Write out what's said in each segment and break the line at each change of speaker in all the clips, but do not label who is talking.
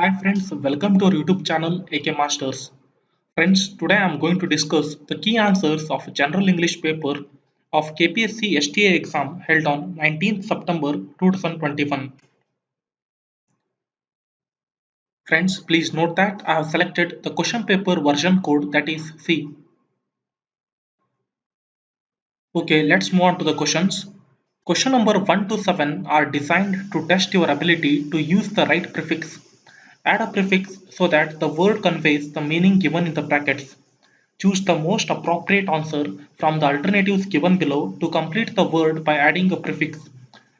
Hi friends, welcome to our YouTube channel AK Masters. Friends, today I am going to discuss the key answers of General English paper of KPSC STA exam held on 19th September 2021. Friends, please note that I have selected the question paper version code, that is C. Okay, let's move on to the questions. Question number 1 to 7 are designed to test your ability to use the right prefix. Add a prefix so that the word conveys the meaning given in the brackets. Choose the most appropriate answer from the alternatives given below to complete the word by adding a prefix,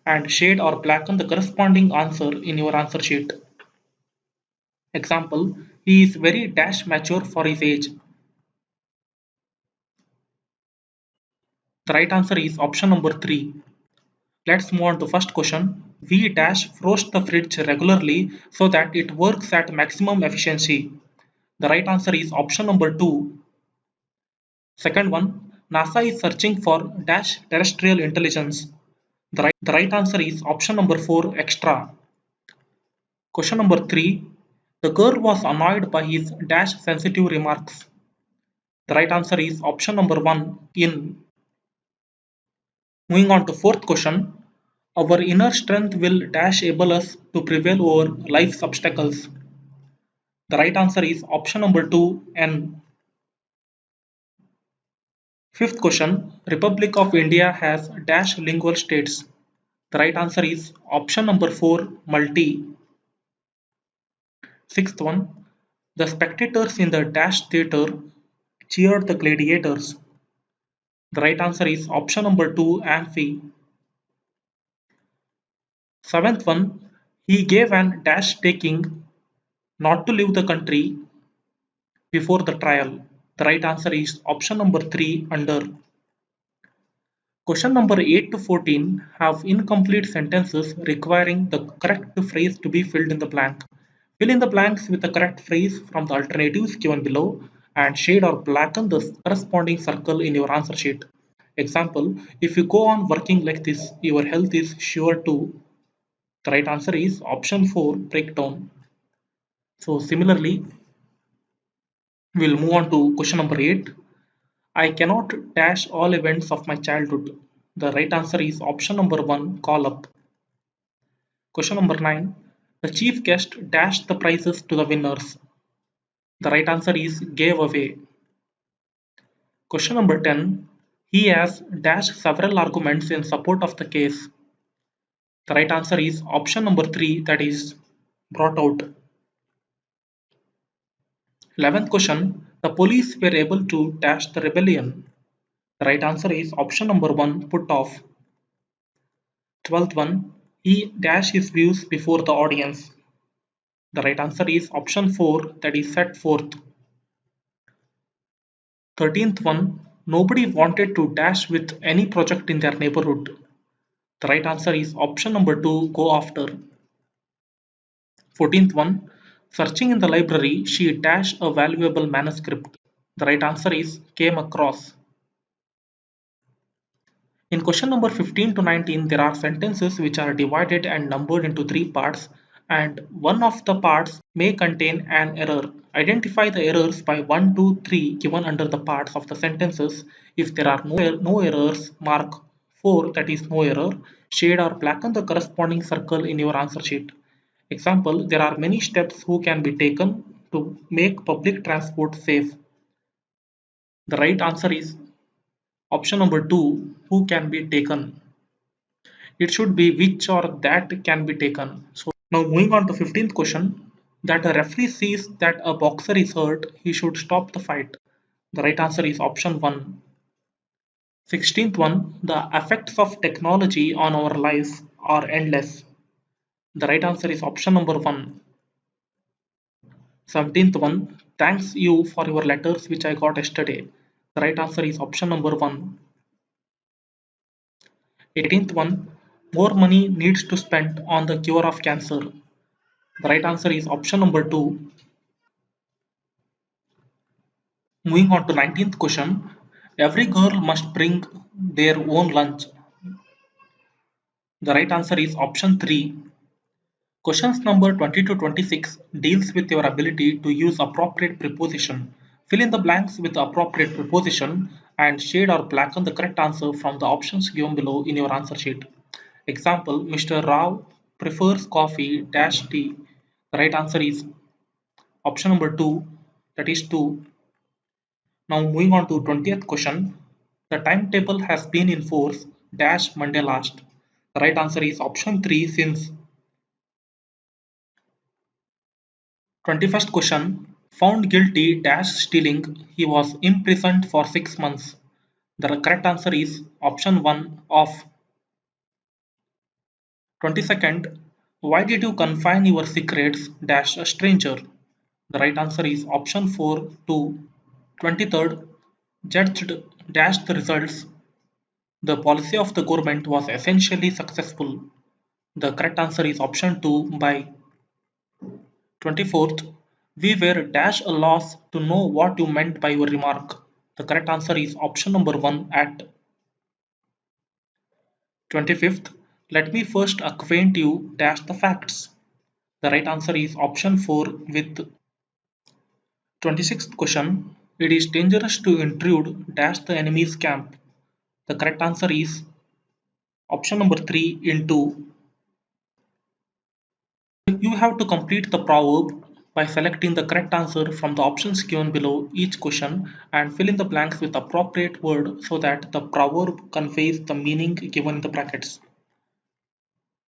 and shade or blacken the corresponding answer in your answer sheet. Example: he is very dash mature for his age. The right answer is option number 3. Let's move on to first question. We dash frost the fridge regularly so that it works at maximum efficiency. The right answer is option number 2. Second one, NASA is searching for dash terrestrial intelligence. The right answer is option number 4, extra. Question number 3, the girl was annoyed by his dash sensitive remarks. The right answer is option number 1, in. Moving on to fourth question, our inner strength will dash able us to prevail over life's obstacles. The right answer is option number 2, N. Fifth question, Republic of India has dash lingual states. The right answer is option number 4, multi. Sixth one, the spectators in the dash theatre cheered the gladiators. The right answer is option number 2, amphi. Seventh one, he gave an dash taking not to leave the country before the trial. The right answer is option number 3, under. Question number 8 to 14 have incomplete sentences requiring the correct phrase to be filled in the blank. Fill in the blanks with the correct phrase from the alternatives given below and shade or blacken the corresponding circle in your answer sheet. Example, if you go on working like this, your health is sure to. The right answer is option 4, breakdown. So similarly, we'll move on to question number 8. I cannot dash all events of my childhood. The right answer is option number 1, call up. Question number 9. The chief guest dashed the prizes to the winners. The right answer is gave away. Question number 10. He has dashed several arguments in support of the case. The right answer is option number 3, that is brought out. 11th question. The police were able to dash the rebellion. The right answer is option number 1, put off. 12th one. He dashed his views before the audience. The right answer is option 4, that is set forth. 13th one, nobody wanted to dash with any project in their neighborhood. The right answer is option number 2, go after. 14th one, searching in the library, she dashed a valuable manuscript. The right answer is came across. In question number 15 to 19, there are sentences which are divided and numbered into 3 parts, and one of the parts may contain an error. Identify the errors by 1, 2, 3 given under the parts of the sentences. If there are no errors, mark 4, that is no error. Shade or blacken the corresponding circle in your answer sheet. Example, there are many steps who can be taken to make public transport safe. The right answer is option number 2, who can be taken. It should be which or that can be taken. So now moving on to 15th question, that a referee sees that a boxer is hurt, he should stop the fight. The right answer is option 1. 16th one, the effects of technology on our lives are endless. The right answer is option number 1. 17th one, thanks you for your letters which I got yesterday. The right answer is option number 1. 18th one, more money needs to spend on the cure of cancer. The right answer is option number 2. Moving on to 19th question, every girl must bring their own lunch. The right answer is option 3. Questions number 20 to 26 deals with your ability to use appropriate preposition. Fill in the blanks with the appropriate preposition and shade or blacken the correct answer from the options given below in your answer sheet. Example, Mr. Rao prefers coffee dash tea. The right answer is option number 2, that is 2. Now moving on to 20th question. The timetable has been in force dash Monday last. The right answer is option 3 since 21st question. Found guilty dash stealing. He was imprisoned for 6 months. The correct answer is option 1 of 22nd. Why did you confine your secrets dash a stranger? The right answer is option 4 to 23rd. Judged dash the results. The policy of the government was essentially successful. The correct answer is option 2 by 24th. We were dash a loss to know what you meant by your remark. The correct answer is option number 1 at 25th. Let me first acquaint you dash the facts. The right answer is option 4 with 26th question. It is dangerous to intrude dash the enemy's camp. The correct answer is option number 3 into. You have to complete the proverb by selecting the correct answer from the options given below each question and fill in the blanks with appropriate word so that the proverb conveys the meaning given in the brackets.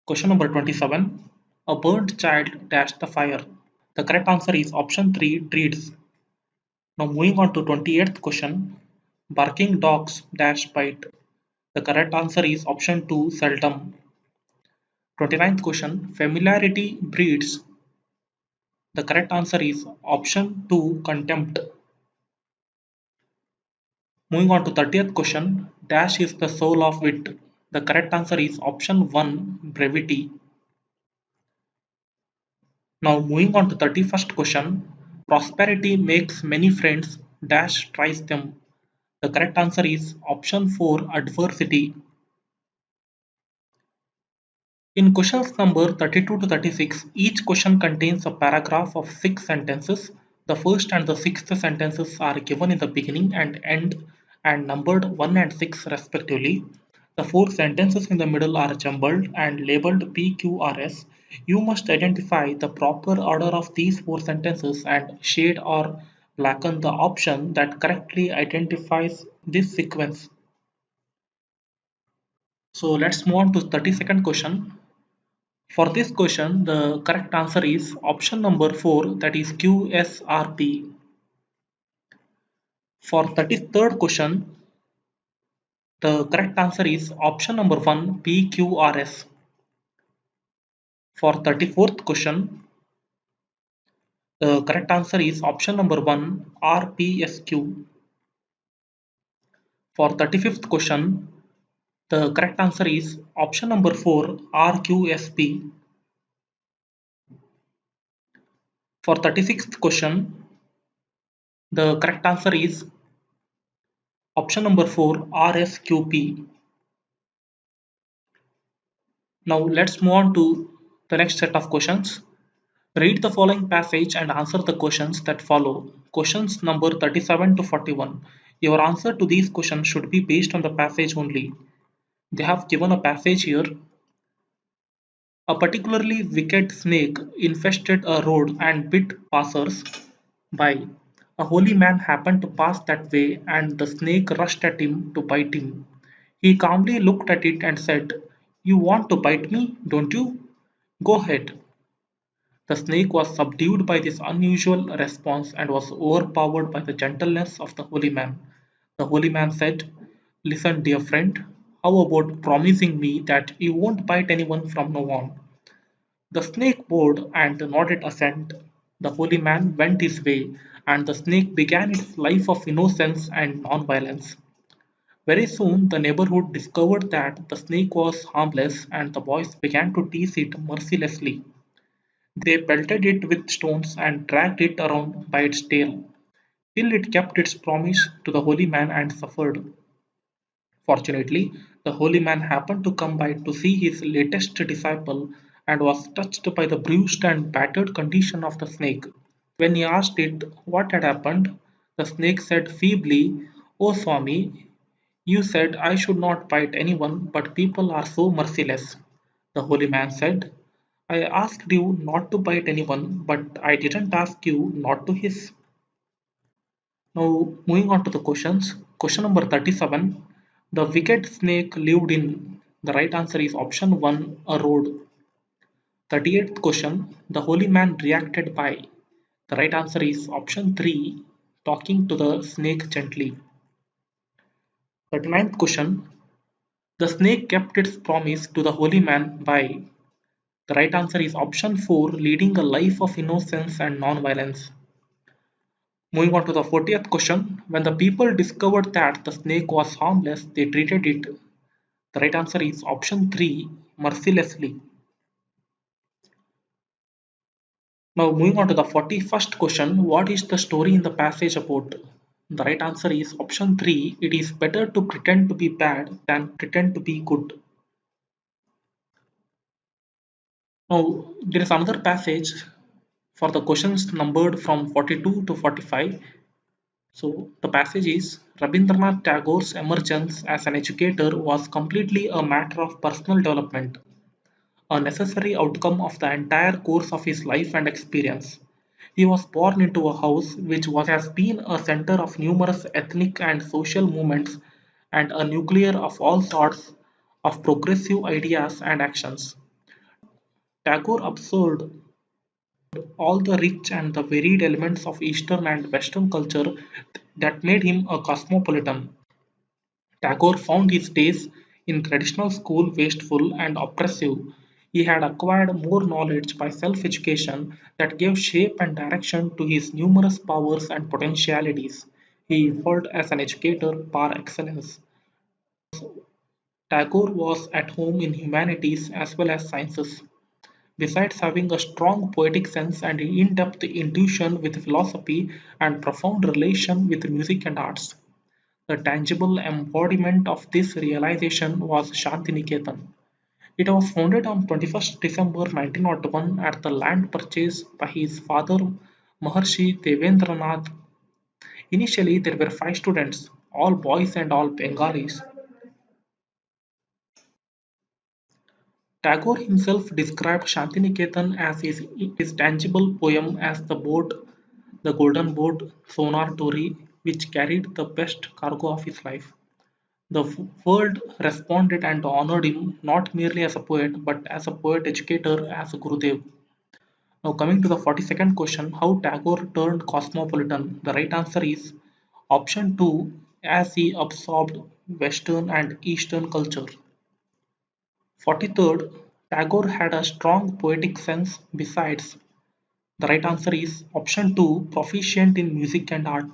Question number 27. A burnt child dashed the fire. The correct answer is option 3 treats. Now moving on to 28th question. Barking dogs dash bite. The correct answer is option 2 seldom. 29th question. Familiarity breeds. The correct answer is option 2 contempt. Moving on to 30th question. Dash is the soul of wit. The correct answer is option 1 brevity. Now moving on to 31st question. Prosperity makes many friends dash tries them. The correct answer is option 4 adversity. In questions number 32 to 36, each question contains a paragraph of 6 sentences. The first and the sixth sentences are given in the beginning and end and numbered 1 and 6 respectively. The four sentences in the middle are jumbled and labeled PQRS. You must identify the proper order of these four sentences and shade or blacken the option that correctly identifies this sequence. So let's move on to 32nd question. For this question, the correct answer is option number 4, that is QSRP. For 33rd question, the correct answer is option number 1, PQRS. For 34th question, the correct answer is option number 1, RPSQ. For 35th question, the correct answer is option number 4, RQSP. For 36th question, the correct answer is option number 4, RSQP. Now let's move on to the next set of questions. Read the following passage and answer the questions that follow. Questions number 37 to 41. Your answer to these questions should be based on the passage only. They have given a passage here. A particularly wicked snake infested a road and bit passers by. A holy man happened to pass that way and the snake rushed at him to bite him. He calmly looked at it and said, "You want to bite me, don't you? Go ahead." The snake was subdued by this unusual response and was overpowered by the gentleness of the holy man. The holy man said, "Listen, dear friend, how about promising me that you won't bite anyone from now on?" The snake bowed and nodded assent. The holy man went his way, and the snake began its life of innocence and non-violence. Very soon, the neighborhood discovered that the snake was harmless, and the boys began to tease it mercilessly. They pelted it with stones and dragged it around by its tail, till it kept its promise to the holy man and suffered. Fortunately, the holy man happened to come by to see his latest disciple, and was touched by the bruised and battered condition of the snake. When he asked it what had happened, the snake said feebly, "Oh Swami, you said I should not bite anyone, but people are so merciless." The holy man said, "I asked you not to bite anyone, but I didn't ask you not to hiss." Now, moving on to the questions. Question number 37. The wicked snake lived in. The right answer is option 1, a road. 38th question. The holy man reacted by. The right answer is option 3, talking to the snake gently. 39th question. The snake kept its promise to the holy man by. The right answer is option 4, leading a life of innocence and non-violence. Moving on to the 40th question. When the people discovered that the snake was harmless, they treated it. The right answer is option 3, mercilessly. Now, moving on to the 41st question. What is the story in the passage about? The right answer is option 3. It is better to pretend to be bad than pretend to be good. Now, there is another passage for the questions numbered from 42 to 45. So, the passage is Rabindranath Tagore's emergence as an educator was completely a matter of personal development, a necessary outcome of the entire course of his life and experience. He was born into a house which has been a center of numerous ethnic and social movements and a nuclear of all sorts of progressive ideas and actions. Tagore absorbed all the rich and the varied elements of Eastern and Western culture that made him a cosmopolitan. Tagore found his days in traditional school wasteful and oppressive. He had acquired more knowledge by self education that gave shape and direction to his numerous powers and potentialities. He evolved as an educator par excellence. Tagore was at home in humanities as well as sciences. Besides having a strong poetic sense and in depth intuition with philosophy and profound relation with music and arts. The tangible embodiment of this realization was Shantiniketan. It was founded on 21st December 1901 at the land purchased by his father Maharshi Devendranath. Initially, there were 5 students, all boys and all Bengalis. Tagore himself described Shantiniketan as his tangible poem as the boat, the golden boat, Sonar Tori, which carried the best cargo of his life. The world responded and honored him not merely as a poet but as a poet educator as a Gurudev. Now, coming to the 42nd question, how Tagore turned cosmopolitan? The right answer is option 2, as he absorbed Western and Eastern culture. 43rd, Tagore had a strong poetic sense besides. The right answer is option 2, proficient in music and art.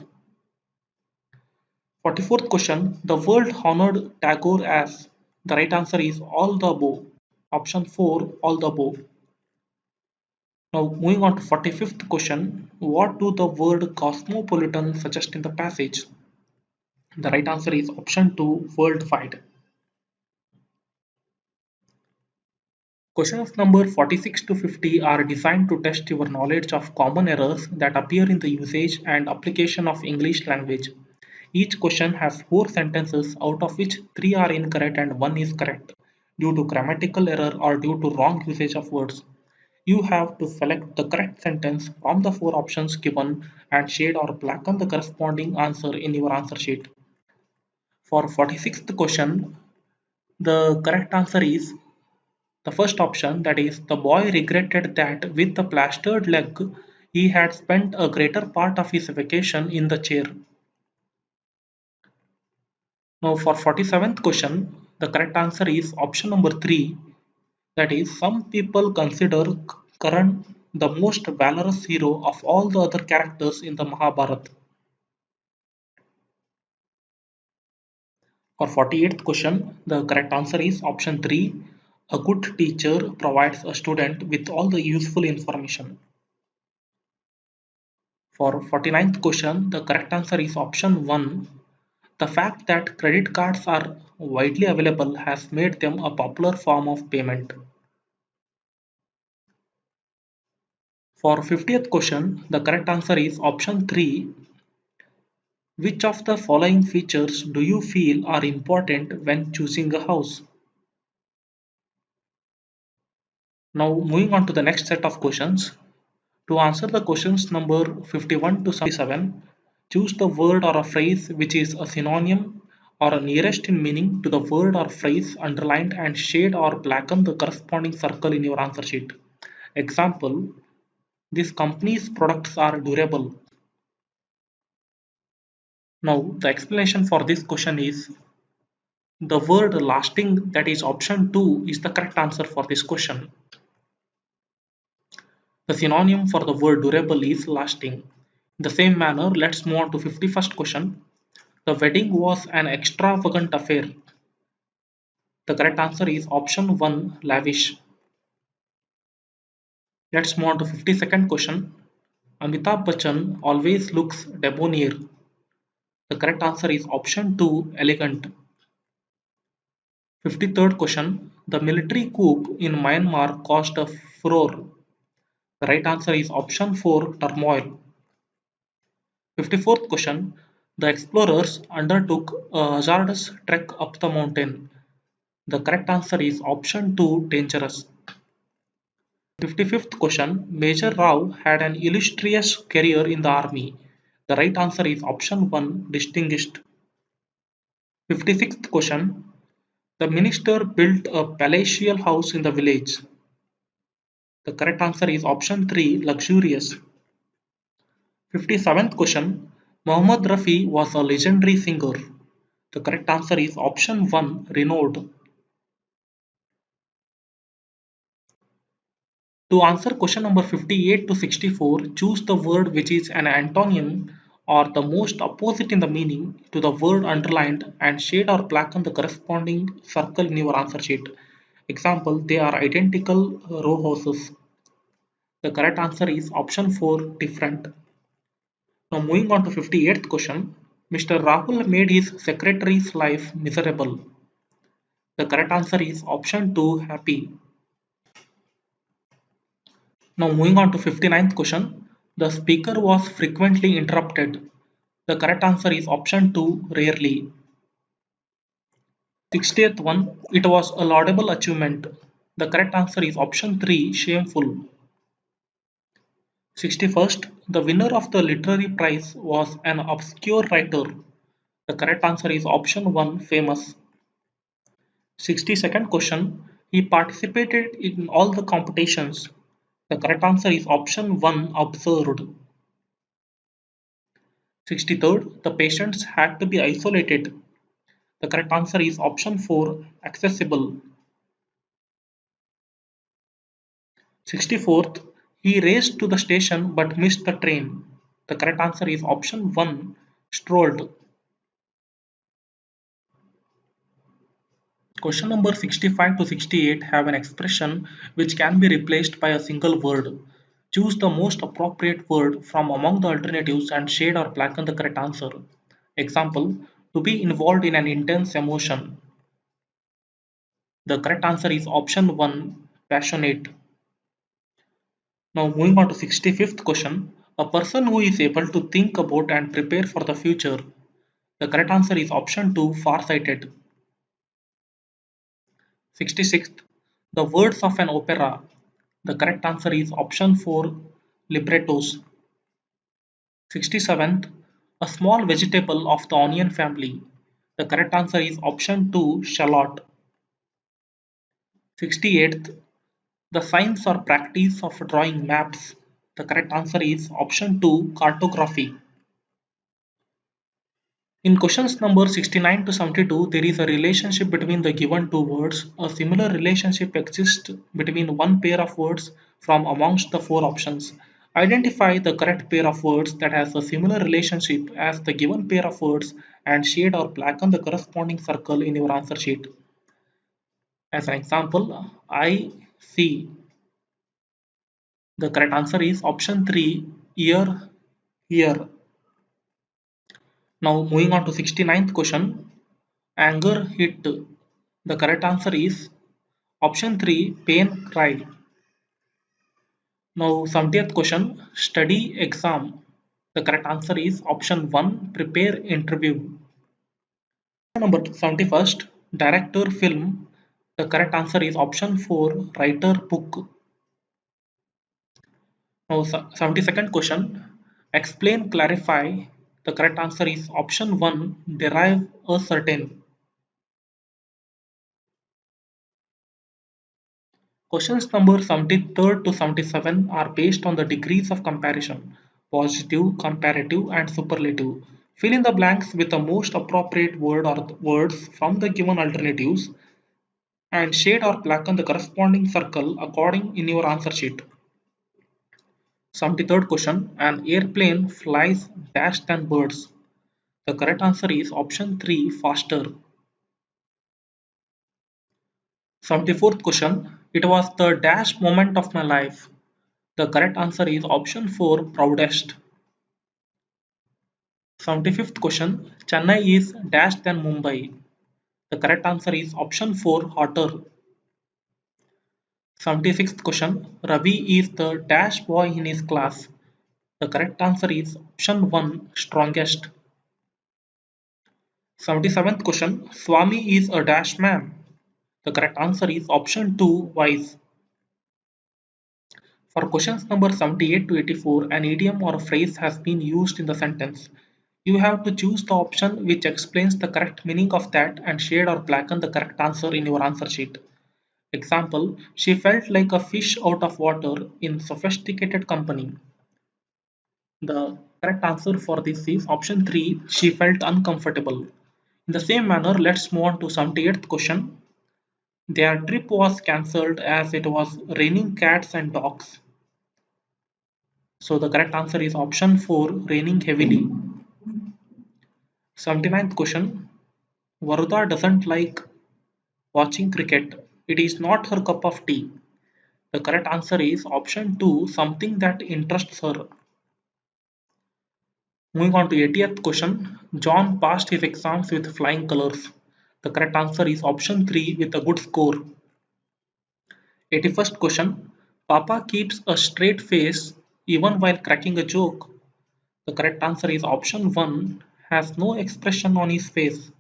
44th question, the world honored Tagore as. The right answer is all the above. Option 4, all the above. Now, moving on to 45th question, what do the word cosmopolitan suggest in the passage? The right answer is option 2, worldwide. Questions number 46 to 50 are designed to test your knowledge of common errors that appear in the usage and application of English language. Each question has 4 sentences, out of which 3 are incorrect and 1 is correct due to grammatical error or due to wrong usage of words. You have to select the correct sentence from the 4 options given and shade or blacken the corresponding answer in your answer sheet. For 46th question, the correct answer is the first option, that is, the boy regretted that with the plastered leg he had spent a greater part of his vacation in the chair. Now, for 47th question, the correct answer is option number 3, that is, some people consider Karan the most valorous hero of all the other characters in the Mahabharata. For 48th question, the correct answer is option 3, a good teacher provides a student with all the useful information. For 49th question, the correct answer is option 1. The fact that credit cards are widely available has made them a popular form of payment. For 50th question, the correct answer is option 3. Which of the following features do you feel are important when choosing a house? Now moving on to the next set of questions. To answer the questions number 51 to 77, choose the word or a phrase which is a synonym or a nearest in meaning to the word or phrase underlined and shade or blacken the corresponding circle in your answer sheet. Example, this company's products are durable. Now the explanation for this question is the word lasting, that is option 2, is the correct answer for this question. The synonym for the word durable is lasting. In the same manner, let's move on to 51st question. The wedding was an extravagant affair. The correct answer is option 1, lavish. Let's move on to 52nd question. Amitabh Bachchan always looks debonair. The correct answer is option 2, elegant. 53rd question. The military coup in Myanmar caused a furor. The right answer is option 4, turmoil. 54th question. The explorers undertook a hazardous trek up the mountain. The correct answer is option 2, dangerous. 55th question. Major Rao had an illustrious career in the army. The right answer is option 1, distinguished. 56th question. The minister built a palatial house in the village. The correct answer is option 3, luxurious. 57th question. Mohammad Rafi was a legendary singer. The correct answer is option 1, renowned. To answer question number 58 to 64, choose the word which is an antonym or the most opposite in the meaning to the word underlined and shade or blacken the corresponding circle in your answer sheet. Example, they are identical row houses. The correct answer is option 4, different. Now moving on to 58th question. Mr. Rahul made his secretary's life miserable. The correct answer is option 2, happy. Now moving on to 59th question. The speaker was frequently interrupted. The correct answer is option 2, rarely. 60th one. It was a laudable achievement. The correct answer is option 3, shameful. 61st. The winner of the literary prize was an obscure writer. The correct answer is option 1, famous. 62nd question. He participated in all the competitions. The correct answer is option 1, observed. 63rd. The patients had to be isolated. The correct answer is option 4, accessible. 64th. He raced to the station but missed the train. The correct answer is option 1, strolled. Question number 65 to 68 have an expression which can be replaced by a single word. Choose the most appropriate word from among the alternatives and shade or blacken the correct answer. Example, to be involved in an intense emotion. The correct answer is option 1, passionate. Now moving on to 65th question. A person who is able to think about and prepare for the future. The correct answer is option 2, farsighted. 66th. The words of an opera. The correct answer is option 4, librettos. 67th. A small vegetable of the onion family. The correct answer is option 2, shallot. 68th. The science or practice of drawing maps. The correct answer is option 2, cartography. In questions number 69 to 72, there is a relationship between the given two words. A similar relationship exists between one pair of words from amongst the four options. Identify the correct pair of words that has a similar relationship as the given pair of words and shade or blacken the corresponding circle in your answer sheet. As an example, I see. The correct answer is option 3, ear, here. Now moving on to 69th question. Anger hit. The correct answer is option 3, pain cry. Now 70th question, study exam. The correct answer is option 1, prepare interview. Number 71st, director film. The correct answer is option 4, writer book. Now 72nd question, explain, clarify. The correct answer is option 1, derive, ascertain. Questions number 73rd to 77 are based on the degrees of comparison, positive, comparative, and superlative. Fill in the blanks with the most appropriate word or words from the given alternatives and shade or blacken the corresponding circle according in your answer sheet. 73rd question, an airplane flies dash than birds. The correct answer is option 3, faster. 74th question, it was the dash moment of my life. The correct answer is option 4, proudest. 75th question, Chennai is dash than Mumbai. The correct answer is option 4, hotter. 76th question, Ravi is the dash boy in his class. The correct answer is option 1, strongest. 77th question, Swami is a dash man. The correct answer is option 2, wise. For questions number 78 to 84, an idiom or a phrase has been used in the sentence. You have to choose the option which explains the correct meaning of that and shade or blacken the correct answer in your answer sheet. Example, she felt like a fish out of water in sophisticated company. The correct answer for this is option 3, she felt uncomfortable. In the same manner, let's move on to 78th question. Their trip was cancelled as it was raining cats and dogs. So the correct answer is option 4, raining heavily. 79th question. Varuda doesn't like watching cricket. It is not her cup of tea. The correct answer is option 2, something that interests her. Moving on to 80th question. John passed his exams with flying colors. The correct answer is option 3, with a good score. 81st question. Papa keeps a straight face even while cracking a joke. The correct answer is option 1, has no expression on his face.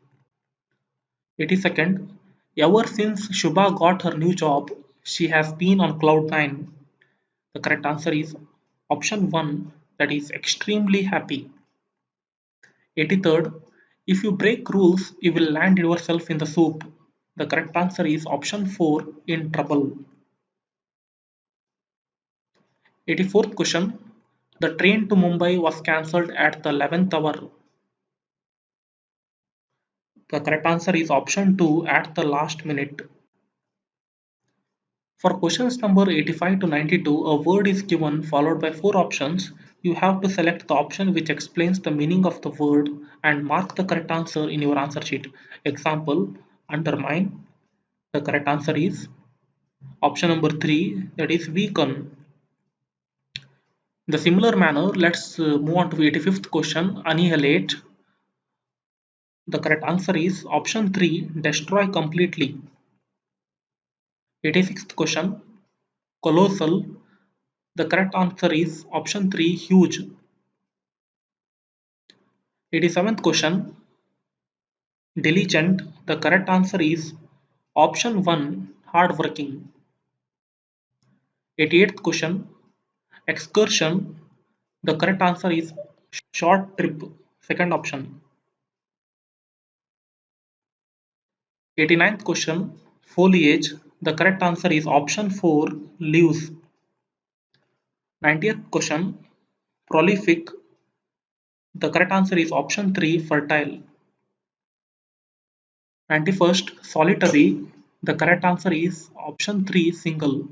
82nd. Ever since Shubha got her new job, she has been on cloud 9. The correct answer is option 1, that is extremely happy. 83rd. If you break rules, you will land yourself in the soup. The correct answer is option 4, in trouble. 84th question. The train to Mumbai was cancelled at the 11th hour. The correct answer is option 2, at the last minute. For questions number 85 to 92, a word is given followed by 4 options. You have to select the option which explains the meaning of the word and mark the correct answer in your answer sheet. Example, undermine. The correct answer is option number 3, that is weaken. In the similar manner, let's move on to 85th question, annihilate. The correct answer is option 3, destroy completely. 86th question, colossal. The correct answer is option 3, huge. 87th question, diligent. The correct answer is option 1, hardworking. 88th question, excursion. The correct answer is short trip, second option. 89th question, foliage. The correct answer is option 4, leaves. 90th question, prolific. The correct answer is option 3, fertile. 91st, solitary. The correct answer is option 3, single.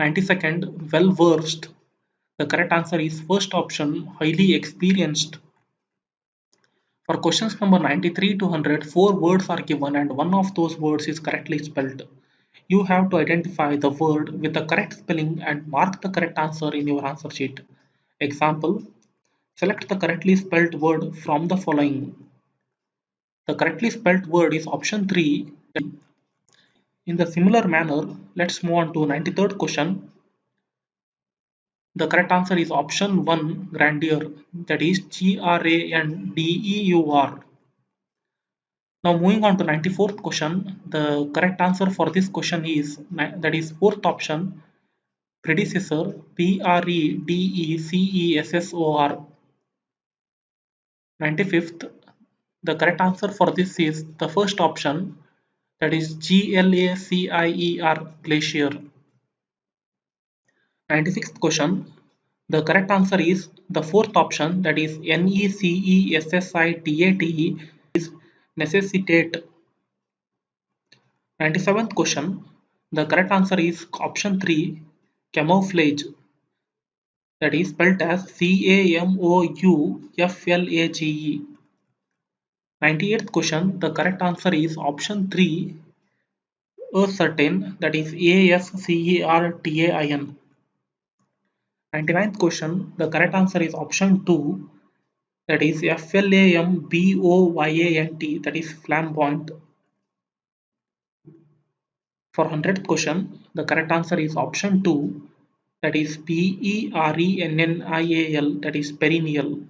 92nd, well versed. The correct answer is first option, highly experienced. For questions number 93 to 100, 4 words are given and one of those words is correctly spelled. You have to identify the word with the correct spelling and mark the correct answer in your answer sheet. Example, select the correctly spelled word from the following. The correctly spelled word is option 3. In the similar manner, let's move on to 93rd question. The correct answer is option 1, grandeur, that is Grandeur. Now moving on to 94th question, the correct answer for this question is that is fourth option, predecessor, Predecessor. 95th, the correct answer for this is the first option, that is Glacier. 96th question, the correct answer is the fourth option, that is Necessitate, is necessitate. 97th question, the correct answer is option 3, camouflage, that is spelled as Camouflage. 98th question, the correct answer is option 3, ascertain, that is Ascertain. 99th question, the correct answer is option 2, that is Flamboyant, that is flamboyant. For 100th question, the correct answer is option 2, that is Perennial, that is perennial.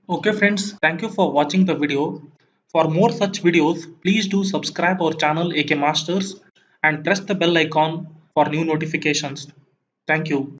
Okay friends, thank you for watching the video. For more such videos, please do subscribe our channel AK Masters and press the bell icon for new notifications. Thank you.